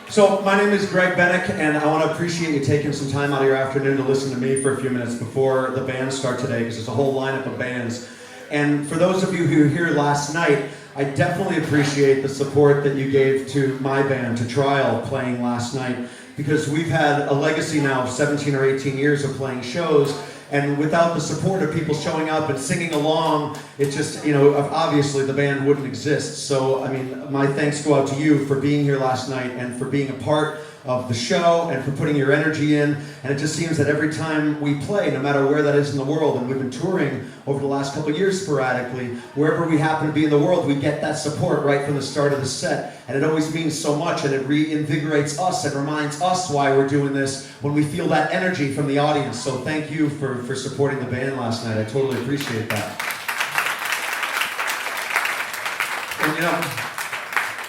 So my name is Greg Bennick, and I want to appreciate you taking some time out of your afternoon to listen to me for a few minutes before the bands start today, because there's a whole lineup of bands. And for those of you who were here last night, I definitely appreciate the support that you gave to my band, to Trial, playing last night, because we've had a legacy now of 17 or 18 years of playing shows, and without the support of people showing up and singing along, it just, obviously the band wouldn't exist. So, I mean, my thanks go out to you for being here last night and for being a part of the show and for putting your energy in. And it just seems that every time we play, no matter where that is in the world, and we've been touring over the last couple of years sporadically, wherever we happen to be in the world, we get that support right from the start of the set. And it always means so much, and it reinvigorates us and reminds us why we're doing this when we feel that energy from the audience. So thank you for supporting the band last night. I totally appreciate that. And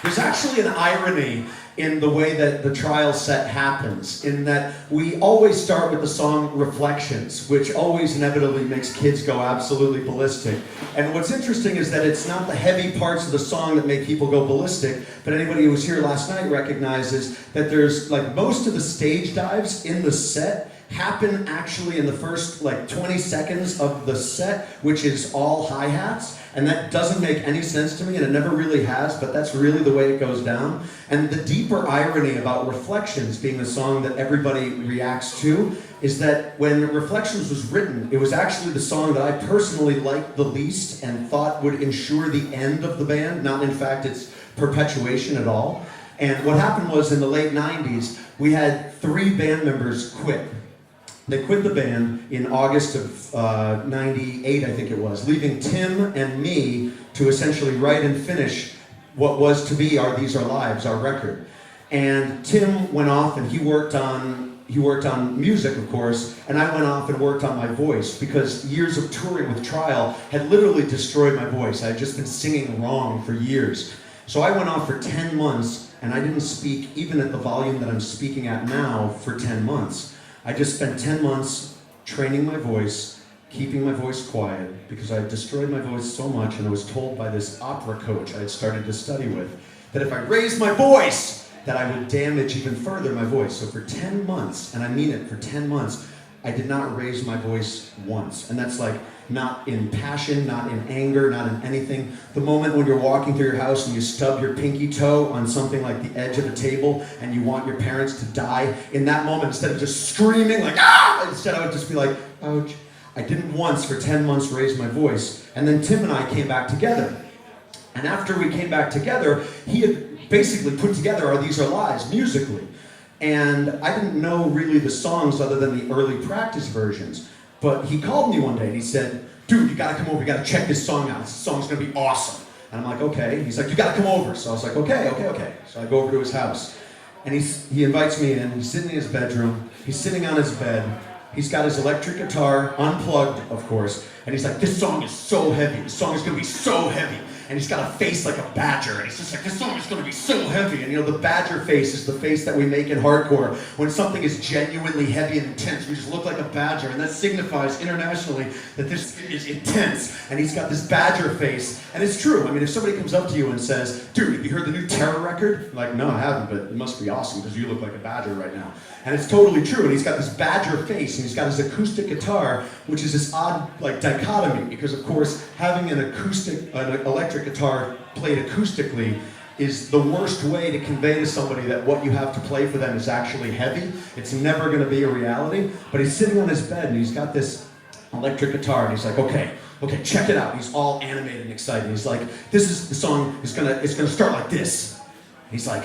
there's actually an irony in the way that the Trial set happens, in that we always start with the song Reflections, which always inevitably makes kids go absolutely ballistic. And what's interesting is that it's not the heavy parts of the song that make people go ballistic, but anybody who was here last night recognizes that there's, like, most of the stage dives in the set happen actually in the first 20 seconds of the set, which is all hi-hats, and that doesn't make any sense to me, and it never really has, but that's really the way it goes down. And the deeper irony about Reflections being the song that everybody reacts to is that when Reflections was written, it was actually the song that I personally liked the least and thought would ensure the end of the band, not in fact its perpetuation at all. And what happened was, in the late 90s, we had 3 band members quit. They quit the band in August of 98, I think it was, leaving Tim and me to essentially write and finish what was to be our These Are Lives, our record. And Tim went off and he worked on music, of course, and I went off and worked on my voice, because years of touring with Trial had literally destroyed my voice. I had just been singing wrong for years. So I went off for 10 months, and I didn't speak even at the volume that I'm speaking at now for 10 months. I just spent 10 months training my voice, keeping my voice quiet, because I had destroyed my voice so much, and I was told by this opera coach I had started to study with that if I raised my voice, that I would damage even further my voice. So for 10 months, and I mean it, for 10 months, I did not raise my voice once. And that's not in passion, not in anger, not in anything. The moment when you're walking through your house and you stub your pinky toe on something like the edge of a table and you want your parents to die, in that moment, instead of just screaming ah! Instead I would just be like, ouch. I didn't once for 10 months raise my voice. And then Tim and I came back together. And after we came back together, he had basically put together our These Are Lives musically. And I didn't know really the songs other than the early practice versions. But he called me one day and he said, dude, you gotta come over, you gotta check this song out. This song's gonna be awesome. And I'm like, okay. He's like, you gotta come over. So I was like, okay. So I go over to his house. And he invites me in, he's sitting in his bedroom, he's sitting on his bed, he's got his electric guitar, unplugged, of course, and he's like, this song is so heavy, this song is gonna be so heavy. And he's got a face like a badger, and he's just like, this song is gonna be so heavy. And the badger face is the face that we make in hardcore. When something is genuinely heavy and intense, we just look like a badger, and that signifies internationally that this is intense. And he's got this badger face, and it's true. I mean, if somebody comes up to you and says, dude, have you heard the new Terror record? You're like, no, I haven't, but it must be awesome, because you look like a badger right now. And it's totally true, and he's got this badger face, and he's got his acoustic guitar, which is this odd, dichotomy, because of course, having an electric guitar played acoustically is the worst way to convey to somebody that what you have to play for them is actually heavy. It's never going to be a reality. But he's sitting on his bed and he's got this electric guitar and he's like, okay, check it out. He's all animated and excited. He's like, the song is gonna start like this. He's like,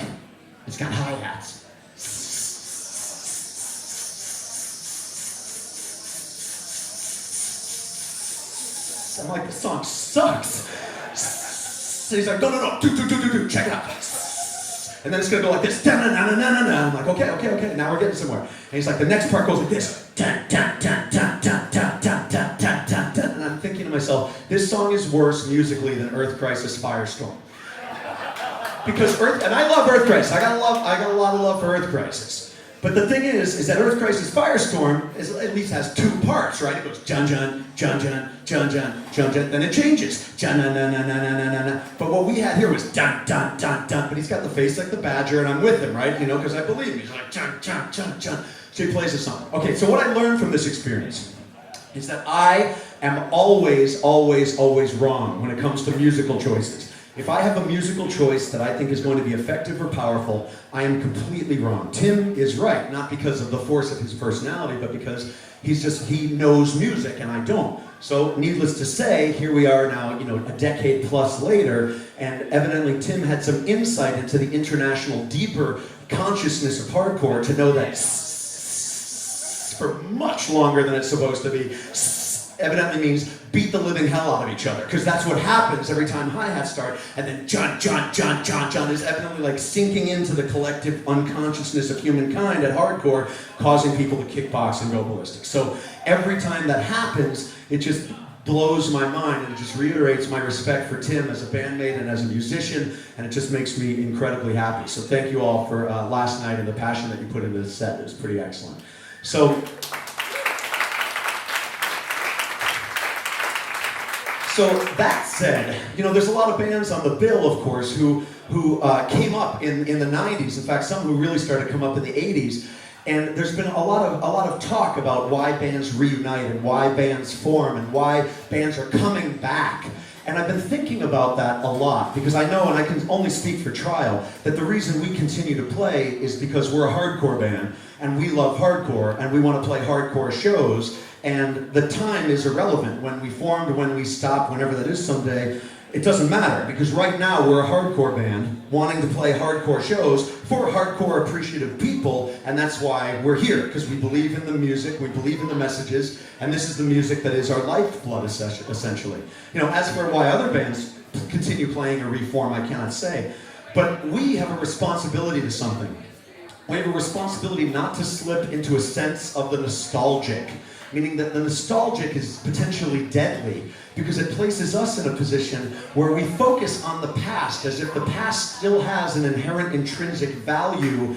it's got hi-hats. I'm like, the song sucks. So he's like, no, do, check it out. And then it's gonna go like this. I'm like, okay, now we're getting somewhere. And he's like, the next part goes like this. And I'm thinking to myself, this song is worse musically than Earth Crisis Firestorm. Because and I love Earth Crisis. I got a lot of love for Earth Crisis. But the thing is that Earth Crisis Firestorm at least has two parts, right? It goes Jun Jun, Jun Jun, Jun Jun, Jun Jun, then it changes. Jun na na na na na na na. But what we had here was dun dun dun dun. But he's got the face like the badger, and I'm with him, right? You know, because I believe him. He's like Jun Jun Jun Jun. So he plays the song. Okay, so what I learned from this experience is that I am always, always, always wrong when it comes to musical choices. If I have a musical choice that I think is going to be effective or powerful, I am completely wrong. Tim is right, not because of the force of his personality, but because he knows music and I don't. So needless to say, here we are now, a decade plus later, and evidently Tim had some insight into the international deeper consciousness of hardcore to know that for much longer than it's supposed to be, evidently means beat the living hell out of each other, because that's what happens every time hi-hats start, and then John, John, John, John, John is evidently like sinking into the collective unconsciousness of humankind at hardcore, causing people to kickbox and go ballistic. So every time that happens, it just blows my mind, and it just reiterates my respect for Tim as a bandmate and as a musician, and it just makes me incredibly happy. So thank you all for last night and the passion that you put into this set. It was pretty excellent. So that said, there's a lot of bands on the bill, of course, who came up in the 90s. In fact, some who really started to come up in the 80s. And there's been a lot of talk about why bands reunite and why bands form and why bands are coming back. And I've been thinking about that a lot, because I know, and I can only speak for Trial, that the reason we continue to play is because we're a hardcore band, and we love hardcore, and we want to play hardcore shows, and the time is irrelevant. When we formed, when we stopped, whenever that is someday, it doesn't matter, because right now we're a hardcore band wanting to play hardcore shows for hardcore appreciative people, and that's why we're here, because we believe in the music, we believe in the messages, and this is the music that is our lifeblood, essentially. As for why other bands continue playing or reform, I cannot say, but we have a responsibility to something. We have a responsibility not to slip into a sense of the nostalgic, meaning that the nostalgic is potentially deadly, because it places us in a position where we focus on the past as if the past still has an inherent intrinsic value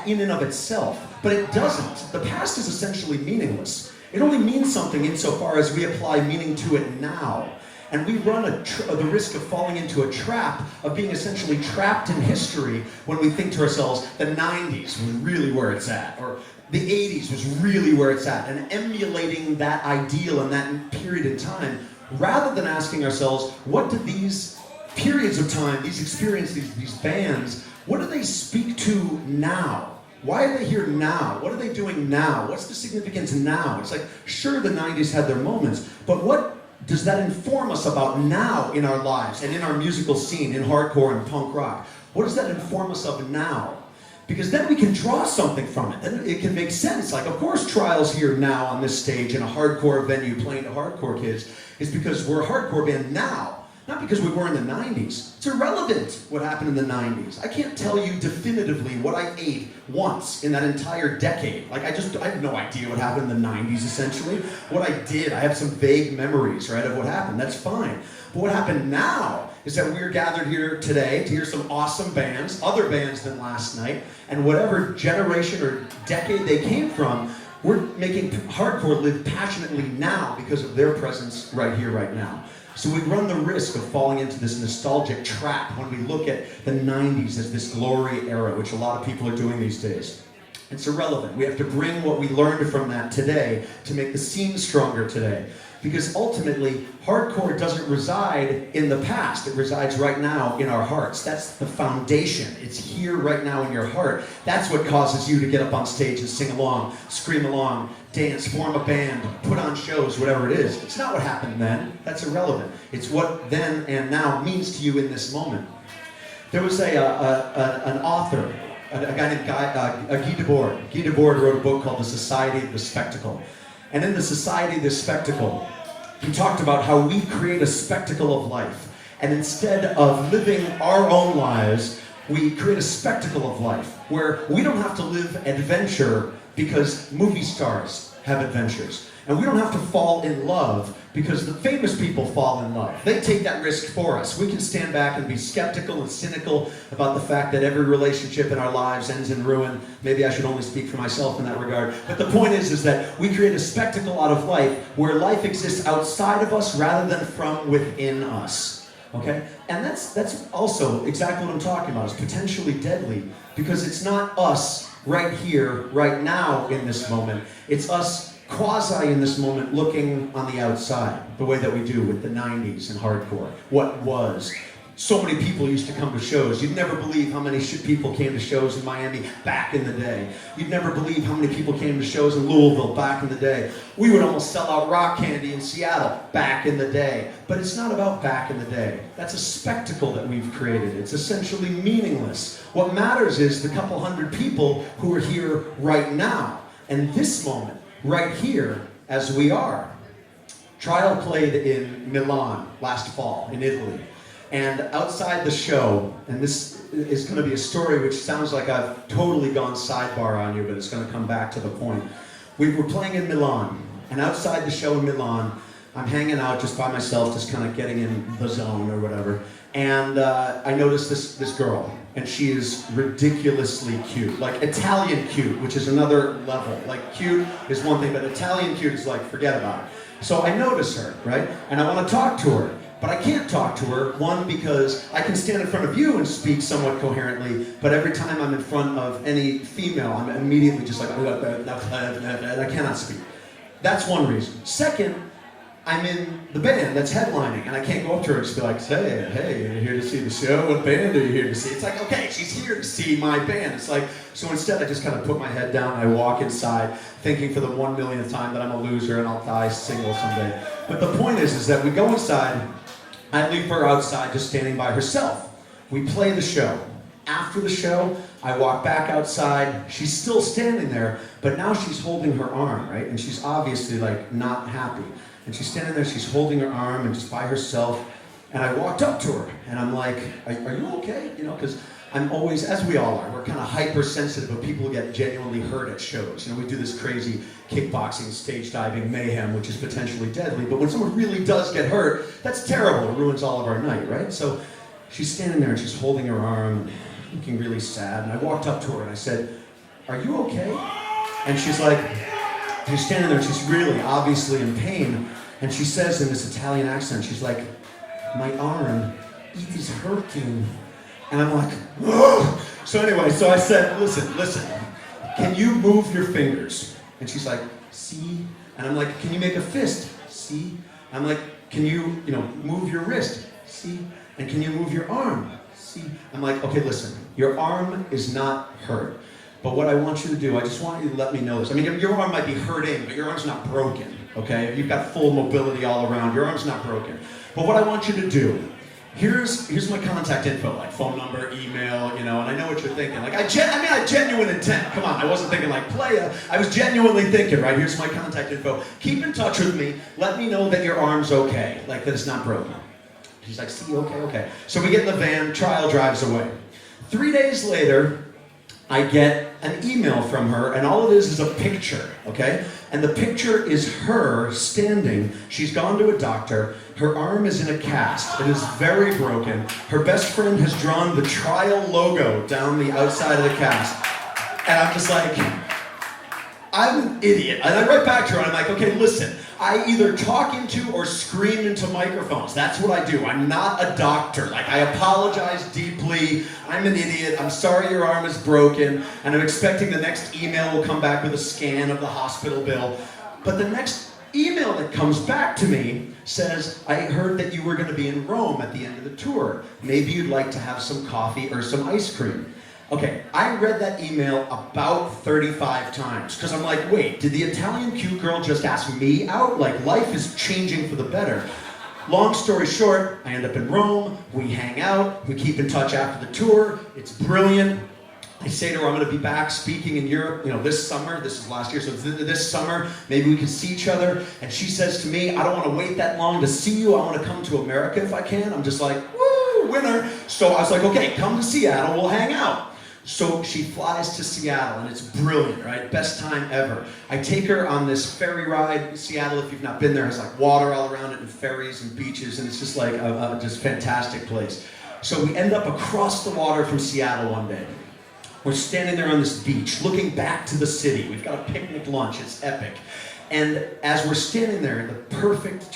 in and of itself. But it doesn't. The past is essentially meaningless. It only means something insofar as we apply meaning to it now. And we run the risk of falling into a trap of being essentially trapped in history when we think to ourselves, the 90s was really where it's at, or the 80s was really where it's at, and emulating that ideal in that period in time, rather than asking ourselves, what do these periods of time, these experiences, these bands, what do they speak to now? Why are they here now? What are they doing now? What's the significance now? It's like, sure, the 90s had their moments, but what does that inform us about now in our lives and in our musical scene, in hardcore and punk rock? What does that inform us of now? Because then we can draw something from it. Then it can make sense. Like, of course, Trial's here now on this stage in a hardcore venue playing to hardcore kids is because we're a hardcore band now. Not because we were in the 90s. It's irrelevant what happened in the 90s. I can't tell you definitively what I ate once in that entire decade. Like, I have no idea what happened in the 90s, essentially. What I did, I have some vague memories, right, of what happened. That's fine. But what happened now is that we're gathered here today to hear some awesome bands, other bands than last night, and whatever generation or decade they came from, we're making hardcore live passionately now because of their presence right here, right now. So we run the risk of falling into this nostalgic trap when we look at the 90s as this glory era, which a lot of people are doing these days. It's irrelevant. We have to bring what we learned from that today to make the scene stronger today. Because ultimately, hardcore doesn't reside in the past. It resides right now in our hearts. That's the foundation. It's here right now in your heart. That's what causes you to get up on stage and sing along, scream along, dance, form a band, put on shows, whatever it is. It's not what happened then. That's irrelevant. It's what then and now means to you in this moment. There was an author, a guy named Guy Debord. Guy Debord wrote a book called The Society of the Spectacle. And in The Society of the Spectacle, he talked about how we create a spectacle of life. And instead of living our own lives, we create a spectacle of life where we don't have to live adventure because movie stars have adventures. And we don't have to fall in love Because the famous people fall in love. They take that risk for us. We can stand back and be skeptical and cynical about the fact that every relationship in our lives ends in ruin. Maybe I should only speak for myself in that regard. But the point is that we create a spectacle out of life where life exists outside of us rather than from within us. Okay? And that's also exactly what I'm talking about. It's potentially deadly because it's not us right here, right now in this moment. It's us quasi in this moment looking on the outside, the way that we do with the 90s and hardcore. What was. So many people used to come to shows. You'd never believe how many people came to shows in Miami back in the day. You'd never believe how many people came to shows in Louisville back in the day. We would almost sell out rock candy in Seattle back in the day. But it's not about back in the day. That's a spectacle that we've created. It's essentially meaningless. What matters is the couple hundred people who are here right now. And this moment, right here, as we are. Trial played in Milan last fall, in Italy. And outside the show, and this is going to be a story which sounds like I've totally gone sidebar on you, but it's going to come back to the point. We were playing in Milan, and outside the show in Milan, I'm hanging out just by myself, just kind of getting in the zone or whatever. And I noticed this girl, and she is ridiculously cute, like Italian cute, which is another level. Like cute is one thing, but Italian cute is like, forget about it. So I notice her, right? And I want to talk to her. But I can't talk to her, one, because I can stand in front of you and speak somewhat coherently, but every time I'm in front of any female, I'm immediately just like, I cannot speak. That's one reason. Second, I'm in the band that's headlining, and I can't go up to her and just be like, hey, are you here to see the show? What band are you here to see? It's like, okay, she's here to see my band. It's like, so instead I just kind of put my head down and I walk inside, thinking for the 1 millionth time that I'm a loser and I'll die single someday. But the point is that we go inside, I leave her outside just standing by herself. We play the show. After the show, I walk back outside. She's still standing there, but now she's holding her arm, right? And she's obviously like not happy. And she's standing there, she's holding her arm and just by herself. And I walked up to her and I'm like, are you okay? You know, because I'm always, as we all are, we're kind of hypersensitive, but people get genuinely hurt at shows. You know, we do this crazy kickboxing, stage diving mayhem, which is potentially deadly, but when someone really does get hurt, that's terrible. It ruins all of our night, right? So she's standing there and she's holding her arm, looking really sad, and I walked up to her and I said, are you okay? And she's like, she's standing there and she's really obviously in pain, and she says in this Italian accent, she's like, my arm, it is hurting. And I'm like, whoa! So anyway, so I said, listen, can you move your fingers? And she's like, see? And I'm like, can you make a fist? See? I'm like, can you move your wrist? See? And can you move your arm? See? I'm like, okay, listen, your arm is not hurt. But what I want you to do, I just want you to let me know this. I mean, your arm might be hurting, but your arm's not broken, okay? You've got full mobility all around. Your arm's not broken. But what I want you to do, here's my contact info, like phone number, email, and I know what you're thinking. Like, I had genuine intent. Come on, I wasn't thinking like playa. I was genuinely thinking, right, here's my contact info. Keep in touch with me. Let me know that your arm's okay, like that it's not broken. She's like, see, okay. So we get in the van, trial drives away. 3 days later, I get an email from her, and all it is a picture, okay? And the picture is her standing. She's gone to a doctor. Her arm is in a cast. It is very broken. Her best friend has drawn the trial logo down the outside of the cast. And I'm just like, I'm an idiot. And I write back to her and I'm like, okay, listen, I either talk into or scream into microphones. That's what I do. I'm not a doctor. Like, I apologize deeply. I'm an idiot. I'm sorry your arm is broken. And I'm expecting the next email will come back with a scan of the hospital bill. But the next email that comes back to me says, I heard that you were going to be in Rome at the end of the tour. Maybe you'd like to have some coffee or some ice cream. Okay, I read that email about 35 times, because I'm like, wait, did the Italian cute girl just ask me out? Like, life is changing for the better. Long story short, I end up in Rome, we hang out, we keep in touch after the tour, it's brilliant. I say to her, I'm going to be back speaking in Europe, this summer. This is last year, so this summer, maybe we can see each other. And she says to me, I don't want to wait that long to see you. I want to come to America if I can. I'm just like, woo, winner. So I was like, okay, come to Seattle, we'll hang out. So she flies to Seattle, and it's brilliant, right? Best time ever. I take her on this ferry ride. Seattle, if you've not been there, has like water all around it and ferries and beaches, and it's just like a just fantastic place. So we end up across the water from Seattle one day. We're standing there on this beach, looking back to the city. We've got a picnic lunch. It's epic. And as we're standing there, the perfect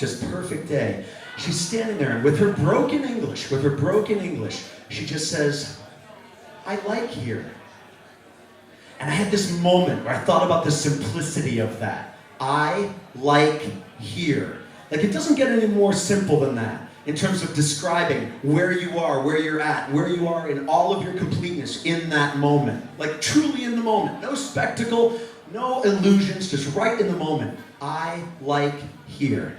day, she's standing there, and with her broken English, she just says, "I like here." And I had this moment where I thought about the simplicity of that. I like here. Like, it doesn't get any more simple than that in terms of describing where you are, where you're at, where you are in all of your completeness in that moment. Like, truly in the moment. No spectacle, no illusions, just right in the moment. I like here.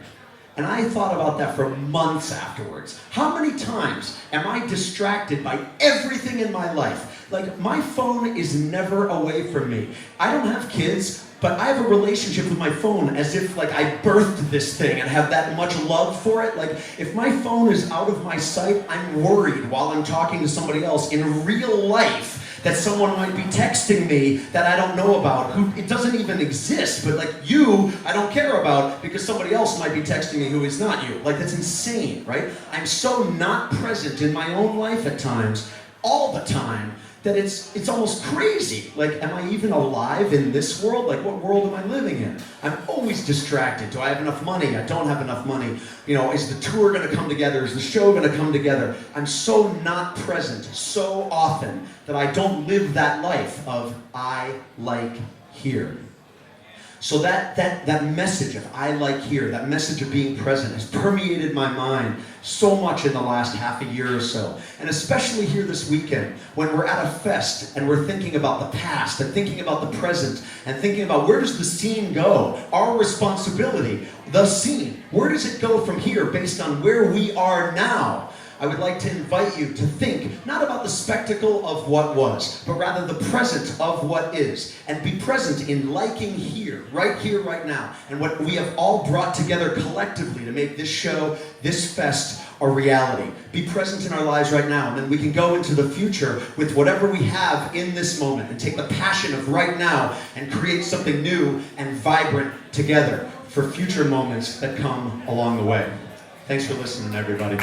And I thought about that for months afterwards. How many times am I distracted by everything in my life? Like, my phone is never away from me. I don't have kids, but I have a relationship with my phone as if like I birthed this thing and have that much love for it. Like, if my phone is out of my sight, I'm worried while I'm talking to somebody else in real life that someone might be texting me that I don't know about, who it doesn't even exist, but like you, I don't care about because somebody else might be texting me who is not you. Like, that's insane, right? I'm so not present in my own life at times, all the time, that it's almost crazy. Like, am I even alive in this world? Like, what world am I living in? I'm always distracted. Do I have enough money? I don't have enough money. You know, is the tour gonna come together? Is the show gonna come together? I'm so not present so often that I don't live that life of I like here. So that message of I like here, that message of being present has permeated my mind so much in the last half a year or so. And especially here this weekend, when we're at a fest and we're thinking about the past and thinking about the present and thinking about where does the scene go? Our responsibility, the scene. Where does it go from here based on where we are now? I would like to invite you to think not about the spectacle of what was, but rather the present of what is. And be present in liking here, right now. And what we have all brought together collectively to make this show, this fest, a reality. Be present in our lives right now, and then we can go into the future with whatever we have in this moment and take the passion of right now and create something new and vibrant together for future moments that come along the way. Thanks for listening, everybody.